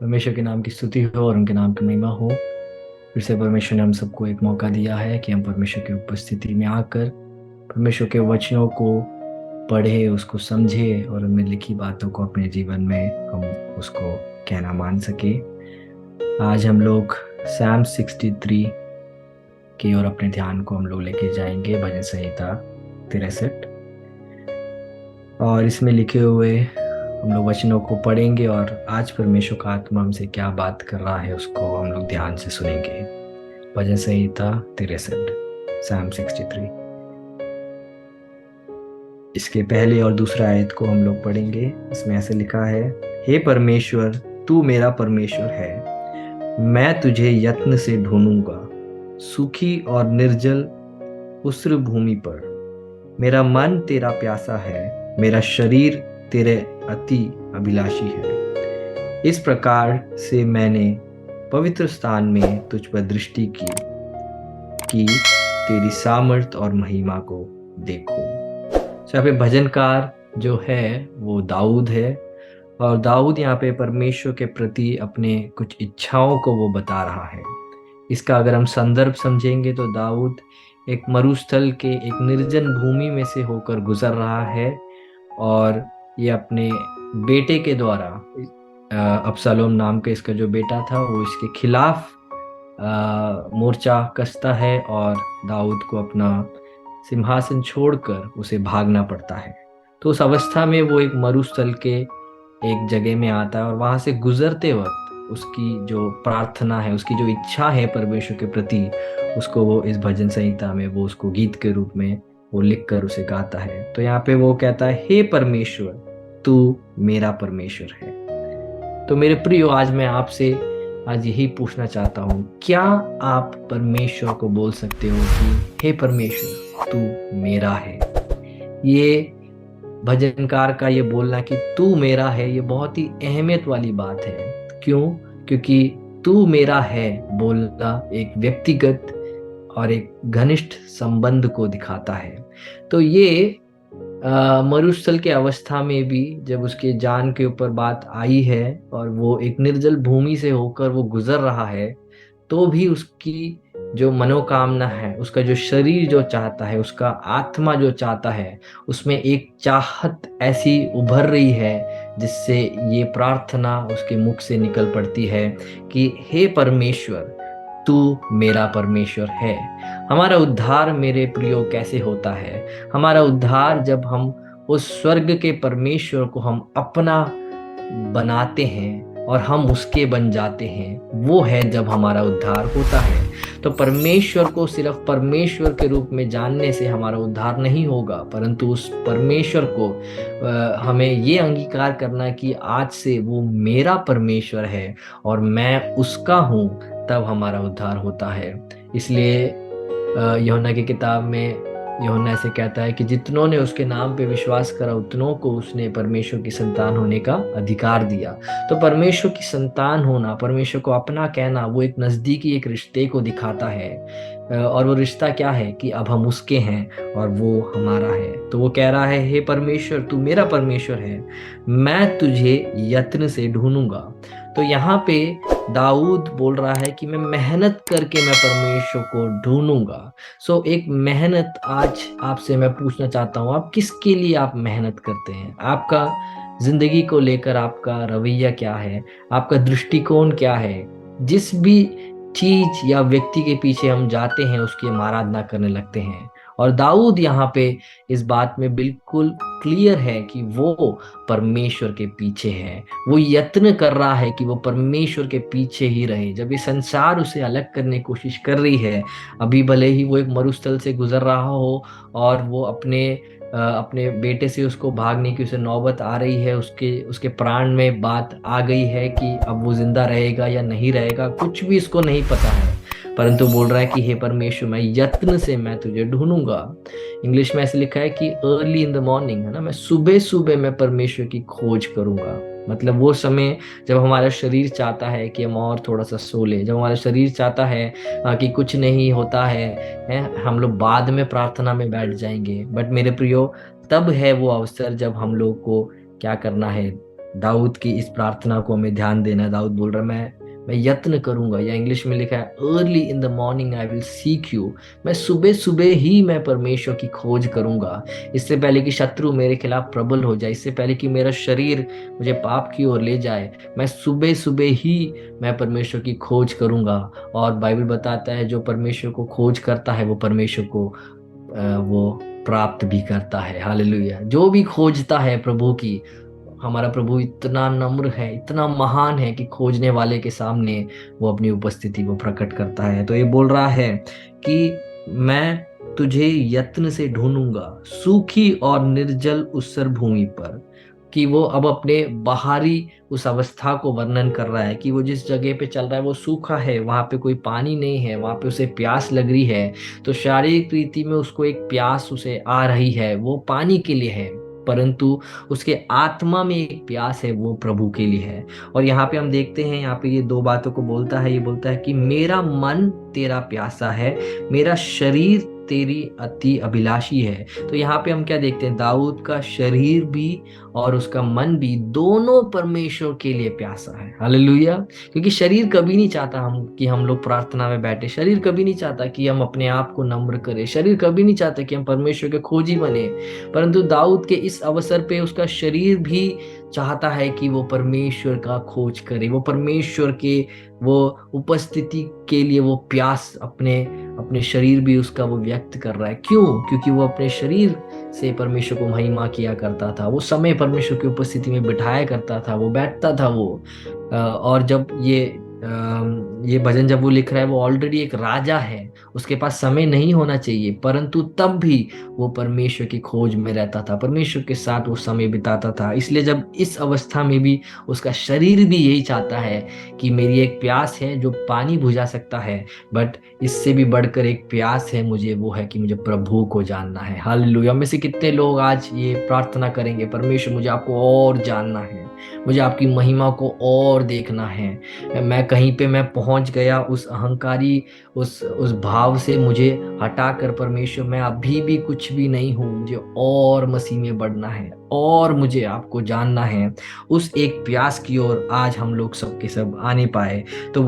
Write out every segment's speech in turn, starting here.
परमेश्वर के नाम की स्तुति हो और उनके नाम की महिमा हो। फिर से परमेश्वर ने हम सबको एक मौका दिया है कि हम परमेश्वर की उपस्थिति में आकर परमेश्वर के वचनों को पढ़े, उसको समझे और उनमें लिखी बातों को अपने जीवन में हम उसको कहना मान सके। आज हम लोग सैम 63 की ओर अपने ध्यान को हम लोग लेके जाएंगे, भजन संहिता 63। और इसमें लिखे हुए हम लोग वचनों को पढ़ेंगे और आज परमेश्वर का आत्मा हमसे क्या बात कर रहा है उसको हम लोग ध्यान से सुनेंगे। भजन संहिता 63, सैम 63। इसके पहले और दूसरा आयत को हम लोग पढ़ेंगे। इसमें ऐसे लिखा है, हे परमेश्वर, तू मेरा परमेश्वर है। मैं तुझे यत्न से ढूंढूंगा, सूखी और निर्जल उस्र भूमि पर। मेरा मन तेरा प्यासा है, मेरा शरीर तेरे अति अभिलाषी है। इस प्रकार से मैंने पवित्र स्थान में तुझ पर दृष्टि की कि तेरी सामर्थ और महिमा को देखूं। यहाँ पे भजनकार जो है वो दाऊद है। और दाऊद यहाँ पे परमेश्वर के प्रति अपने कुछ इच्छाओं को वो बता रहा है। इसका अगर हम संदर्भ समझेंगे तो दाऊद एक मरुस्थल के एक निर्जन भूमि में से होकर गुजर रहा है और ये अपने बेटे के द्वारा अबशालोम नाम का इसका जो बेटा था वो इसके खिलाफ मोर्चा कसता है और दाऊद को अपना सिंहासन छोड़कर उसे भागना पड़ता है। तो उस अवस्था में वो एक मरुस्थल के एक जगह में आता है और वहां से गुजरते वक्त उसकी जो प्रार्थना है, उसकी जो इच्छा है परमेश्वर के प्रति, उसको वो इस भजन संहिता में वो उसको गीत के रूप में वो लिख कर उसे गाता है। तो यहाँ पे वो कहता है, हे परमेश्वर, तू मेरा परमेश्वर है। तो मेरे प्रियो, आज मैं आपसे आज यही पूछना चाहता हूँ, क्या आप परमेश्वर को बोल सकते हो कि हे परमेश्वर, तू मेरा है? ये भजनकार का ये बोलना कि तू मेरा है, ये बहुत ही अहमियत वाली बात है। क्यों? क्योंकि तू मेरा है बोलना एक व्यक्तिगत और एक घनिष्ठ संबंध को दिखाता है। तो ये मरुस्थल के अवस्था में भी जब उसके जान के ऊपर बात आई है और वो एक निर्जल भूमि से होकर वो गुजर रहा है, तो भी उसकी जो मनोकामना है, उसका जो शरीर जो चाहता है, उसका आत्मा जो चाहता है, उसमें एक चाहत ऐसी उभर रही है जिससे ये प्रार्थना उसके मुख से निकल पड़ती है कि हे परमेश्वर, तू मेरा परमेश्वर है। हमारा उद्धार मेरे प्रियो कैसे होता है? हमारा उद्धार जब हम उस स्वर्ग के परमेश्वर को हम अपना बनाते हैं और हम उसके बन जाते हैं, वो है जब हमारा उद्धार होता है। तो परमेश्वर को सिर्फ परमेश्वर के रूप में जानने से हमारा उद्धार नहीं होगा, परंतु उस परमेश्वर को हमें ये अंगीकार करना कि आज से वो मेरा परमेश्वर है और मैं उसका हूँ, तब हमारा उद्धार होता है। इसलिए यूहन्ना की किताब में यूहन्ना ऐसे कहता है कि जितनों ने उसके नाम पे विश्वास करा उतनों को उसने परमेश्वर की संतान होने का अधिकार दिया। तो परमेश्वर की संतान होना, परमेश्वर को अपना कहना, वो एक नजदीकी एक रिश्ते को दिखाता है। और वो रिश्ता क्या है कि अब हम उसके हैं और वो हमारा है। तो वो कह रहा है, हे परमेश्वर, तू मेरा परमेश्वर है, मैं तुझे यत्न से ढूंढूंगा। तो यहाँ पे दाऊद बोल रहा है कि मैं मेहनत करके मैं परमेश्वर को ढूंढूंगा। एक मेहनत आज आपसे मैं पूछना चाहता हूँ, आप किसके लिए आप मेहनत करते हैं? आपका जिंदगी को लेकर आपका रवैया क्या है? आपका दृष्टिकोण क्या है? जिस भी चीज या व्यक्ति के पीछे हम जाते हैं उसकी हम आराधना करने लगते हैं। और दाऊद यहाँ पे इस बात में बिल्कुल क्लियर है कि वो परमेश्वर के पीछे है। वो यत्न कर रहा है कि वो परमेश्वर के पीछे ही रहे। जब ये संसार उसे अलग करने की कोशिश कर रही है, अभी भले ही वो एक मरुस्थल से गुजर रहा हो और वो अपने बेटे से उसको भागने की उसे नौबत आ रही है, उसके उसके प्राण में बात आ गई है कि अब वो जिंदा रहेगा या नहीं रहेगा, कुछ भी इसको नहीं पता है, परंतु बोल रहा है कि हे परमेश्वर, मैं यत्न से मैं तुझे ढूंढूंगा। इंग्लिश में ऐसे लिखा है कि अर्ली इन द मॉर्निंग, है ना, मैं सुबह सुबह मैं परमेश्वर की खोज करूंगा। मतलब वो समय जब हमारा शरीर चाहता है कि हम और थोड़ा सा सो ले, जब हमारा शरीर चाहता है कि कुछ नहीं होता है, हम लोग बाद में प्रार्थना में बैठ जाएंगे। बट मेरे प्रियो, तब है वो अवसर जब हम लोग को क्या करना है? दाऊद की इस प्रार्थना को हमें ध्यान देना है। दाऊद बोल रहा है मैं यत्न करूंगा, या इंग्लिश में लिखा है early in the morning I will seek you. मैं सुबह सुबह ही मैं परमेश्वर की खोज करूंगा, इससे पहले कि शत्रु मेरे खिलाफ प्रबल हो जाए, इससे पहले कि मेरा शरीर मुझे पाप की ओर ले जाए, मैं सुबह सुबह ही मैं परमेश्वर की खोज करूंगा। और बाइबल बताता है जो परमेश्वर को खोज करता है वो परमेश्वर को वो प्राप्त भी करता है। हालेलुया। जो भी खोजता है प्रभु की, हमारा प्रभु इतना नम्र है, इतना महान है कि खोजने वाले के सामने वो अपनी उपस्थिति को प्रकट करता है। तो ये बोल रहा है कि मैं तुझे यत्न से ढूंढूंगा सूखी और निर्जल ऊसर भूमि पर। कि वो अब अपने बाहरी उस अवस्था को वर्णन कर रहा है कि वो जिस जगह पे चल रहा है वो सूखा है, वहां पे कोई पानी नहीं है, वहां पे उसे प्यास लग रही है। तो शारीरिक रीति में उसको एक प्यास उसे आ रही है, वो पानी के लिए है, परंतु उसके आत्मा में एक प्यास है, वो प्रभु के लिए है। और यहाँ पे हम देखते हैं, यहाँ पे ये दो बातों को बोलता है। ये बोलता है कि मेरा मन तेरा प्यासा है, मेरा शरीर तेरी अति अभिलाषी है। तो यहाँ पे हम क्या देखते हैं, दाऊद का शरीर भी और उसका मन भी दोनों परमेश्वर के लिए प्यासा है। हालेलुया। क्योंकि शरीर कभी नहीं चाहता हम कि हम लोग प्रार्थना में बैठे, शरीर कभी नहीं चाहता कि हम अपने आप को नम्र करें, शरीर कभी नहीं चाहता कि हम परमेश्वर के खोजी बने। परंतु दाऊद के इस अवसर पे उसका शरीर भी चाहता है कि वो परमेश्वर का खोज करे, वो परमेश्वर के वो उपस्थिति के लिए वो प्यास अपने अपने शरीर भी उसका वो व्यक्त कर रहा है। क्यों? क्योंकि वो अपने शरीर से परमेश्वर को महिमा किया करता था, वो समय परमेश्वर की उपस्थिति में बिठाया करता था, वो बैठता था वो। और जब ये भजन जब वो लिख रहा है, वो ऑलरेडी एक राजा है, उसके पास समय नहीं होना चाहिए, परंतु तब भी वो परमेश्वर की खोज में रहता था, परमेश्वर के साथ वो समय बिताता था। इसलिए जब इस अवस्था में भी उसका शरीर भी यही चाहता है कि मेरी एक प्यास है जो पानी बुझा सकता है, बट इससे भी बढ़कर एक प्यास है मुझे, वो है कि मुझे प्रभु को जानना है। हालेलुया। में से कितने लोग आज ये प्रार्थना करेंगे, परमेश्वर मुझे आपको और जानना है, मुझे आपकी महिमा को और देखना है। मैं कहीं पे मैं पहुंच गया उस अहंकारी उस भाव से, मुझे हटाकर परमेश्वर मैं अभी भी कुछ भी नहीं हूँ, मुझे और मसीह में बढ़ना है और मुझे आपको जानना है। उस एक प्यास की ओर आज हम लोग सबके सब आने पाए। तो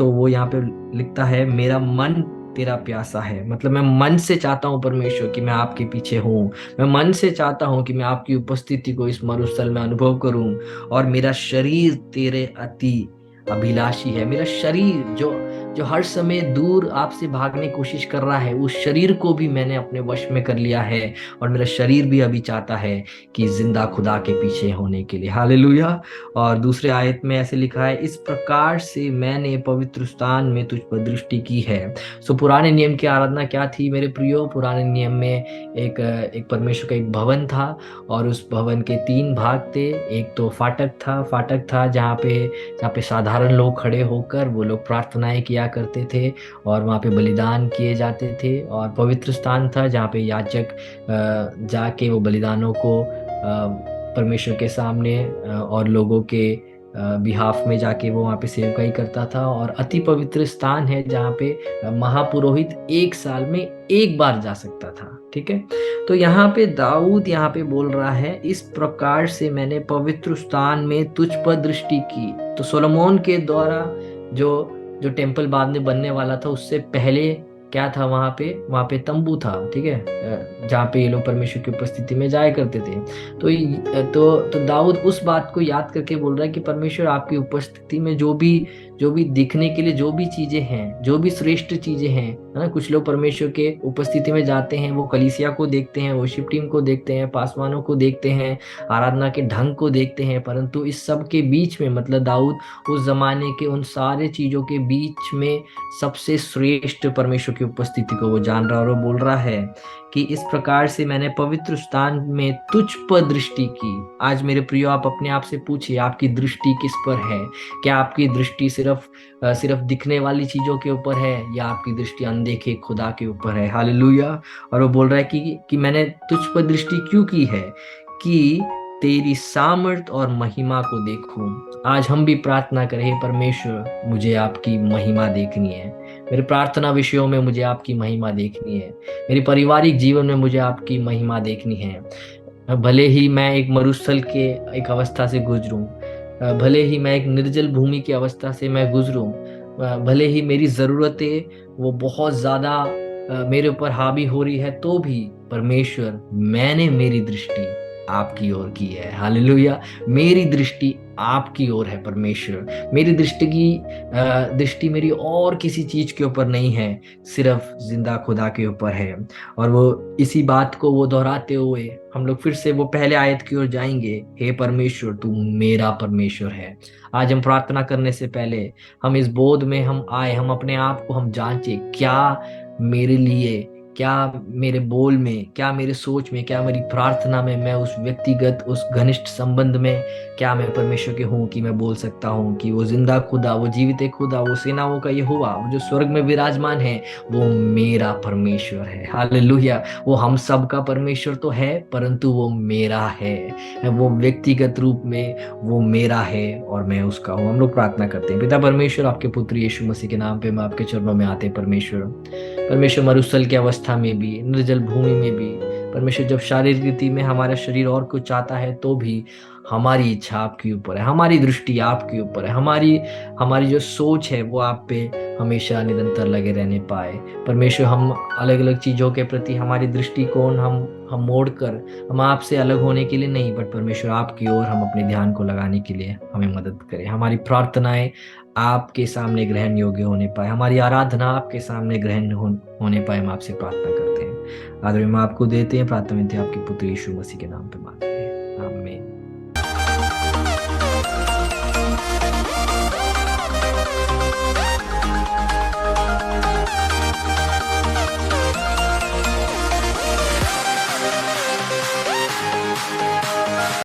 वो यहाँ पे लिखता है मेरा मन तेरा प्यासा है। मतलब मैं मन से चाहता हूँ परमेश्वर कि मैं आपके पीछे हूँ, मैं मन से चाहता हूँ कि मैं आपकी उपस्थिति को इस मरुस्थल में अनुभव करूँ। और मेरा शरीर तेरे अति अभिलाषी है। मेरा शरीर जो जो हर समय दूर आपसे भागने की कोशिश कर रहा है, उस शरीर को भी मैंने अपने वश में कर लिया है। और मेरा शरीर भी अभी चाहता है कि जिंदा खुदा के पीछे होने के लिए। हालेलुया। और दूसरे आयत में ऐसे लिखा है, इस प्रकार से मैंने पवित्र स्थान में तुझ पर दृष्टि की है। सो पुराने नियम की आराधना क्या थी मेरे प्रियो? पुराने नियम में एक परमेश्वर का एक भवन था, और उस भवन के 3 भाग थे। एक तो फाटक था जहाँ पे साधारण लोग खड़े होकर वो लोग प्रार्थनाएं किया करते थे, और वहाँ पे बलिदान किए जाते थे। और पवित्र स्थान था जहाँ पे याजक जाके वो बलिदानों को परमेश्वर के सामने और लोगों के बिहाफ में जाके वो वहाँ पे सेवकाई करता था। और अति पवित्र स्थान है जहाँ पे महापुरोहित 1 साल में 1 बार जा सकता था। ठीक है। तो यहाँ पे दाऊद यहाँ पे बोल रहा है, इस प्रकार से मैंने पवित्र स्थान में तुझ पर दृष्टि की। तो सोलोमोन के द्वारा जो जो टेम्पल बाद में बनने वाला था, उससे पहले क्या था वहां पे तंबू था। ठीक है। जहाँ पे ये लोग परमेश्वर की उपस्थिति में जाया करते थे। तो दाऊद उस बात को याद करके बोल रहा है कि परमेश्वर आपकी उपस्थिति में जो भी दिखने के लिए जो भी चीजें हैं, जो भी श्रेष्ठ चीजें हैं, है ना। कुछ लोग परमेश्वर के उपस्थिति में जाते हैं, वो कलीसिया को देखते हैं, वर्शिप टीम को देखते हैं, पासवानों को देखते हैं, आराधना के ढंग को देखते हैं, परंतु इस सब के बीच में, मतलब दाऊद उस जमाने के उन सारे चीजों के बीच में सबसे श्रेष्ठ परमेश्वर की उपस्थिति को वो जान रहा है। और वो बोल रहा है कि इस प्रकार से मैंने पवित्र स्थान में तुझ पर दृष्टि की। आज मेरे प्रियो, आप अपने आप से पूछिए, आपकी दृष्टि किस पर है? क्या आपकी दृष्टि सिर्फ दिखने वाली चीजों के ऊपर है, या आपकी दृष्टि अनदेखे खुदा के ऊपर है? हालेलुया। और वो बोल रहा है कि मैंने तुझ पर दृष्टि क्यों की है? कि तेरी सामर्थ और महिमा को देखूं। आज हम भी प्रार्थना करें, परमेश्वर मुझे आपकी महिमा देखनी है, मेरे प्रार्थना विषयों में मुझे आपकी महिमा देखनी है, मेरे पारिवारिक जीवन में मुझे आपकी महिमा देखनी है। भले ही मैं एक मरुस्थल के एक अवस्था से गुजरूं, भले ही मैं एक निर्जल भूमि की अवस्था से मैं गुजरूं, भले ही मेरी जरूरतें वो बहुत ज्यादा मेरे ऊपर हावी हो रही है, तो भी परमेश्वर, मैंने मेरी दृष्टि आपकी ओर की है। हालेलुया। मेरी दृष्टि आपकी ओर है परमेश्वर। मेरी दृष्टि मेरी और किसी चीज के ऊपर नहीं है, सिर्फ जिंदा खुदा के ऊपर है। और वो इसी बात को वो दोहराते हुए हम लोग फिर से वो पहले आयत की ओर जाएंगे। हे परमेश्वर, तू मेरा परमेश्वर है। आज हम प्रार्थना करने से पहले हम इस बोध में हम आए, हम अपने आप को हम जांचे, क्या मेरे लिए, क्या मेरे बोल में, क्या मेरे सोच में, क्या मेरी प्रार्थना में, मैं उस व्यक्तिगत उस घनिष्ठ संबंध में क्या मैं परमेश्वर के हूँ कि मैं बोल सकता हूँ कि वो जिंदा खुदा, वो जीवित खुदा, वो सेनाओं का यहोवा, वो जो स्वर्ग में विराजमान है, वो मेरा परमेश्वर है। हालेलुया। वो हम सब का परमेश्वर तो है, परंतु वो मेरा है। वो व्यक्तिगत रूप में वो मेरा है और मैं उसका हूँ। हम लोग प्रार्थना करते हैं। पिता परमेश्वर, आपके पुत्र यीशु मसीह के नाम पे मैं आपके चरणों में आते हैं परमेश्वर। परमेश्वर, मरुस्थल की अवस्था में भी, निर्जल भूमि में भी, परमेश्वर, जब शारीरिक रीति में हमारा शरीर और कुछ चाहता है, तो भी हमारी इच्छा आपके ऊपर है, हमारी दृष्टि आपके ऊपर है, हमारी हमारी जो सोच है वो आप पे हमेशा निरंतर लगे रहने पाए। परमेश्वर, हम अलग अलग चीजों के प्रति हमारी दृष्टिकोण हम मोड़ कर हम आपसे अलग होने के लिए नहीं, बट परमेश्वर आपकी ओर हम अपने ध्यान को लगाने के लिए हमें मदद करें। हमारी प्रार्थनाएं आपके सामने ग्रहण योग्य होने पाए, हमारी आराधना आपके सामने होने पाए, हम आपसे प्रार्थना करते हैं। आदर हम आपको देते हैं, प्रार्थना विनती आपके पुत्र यीशु मसीह के नाम पे मांगते हैं।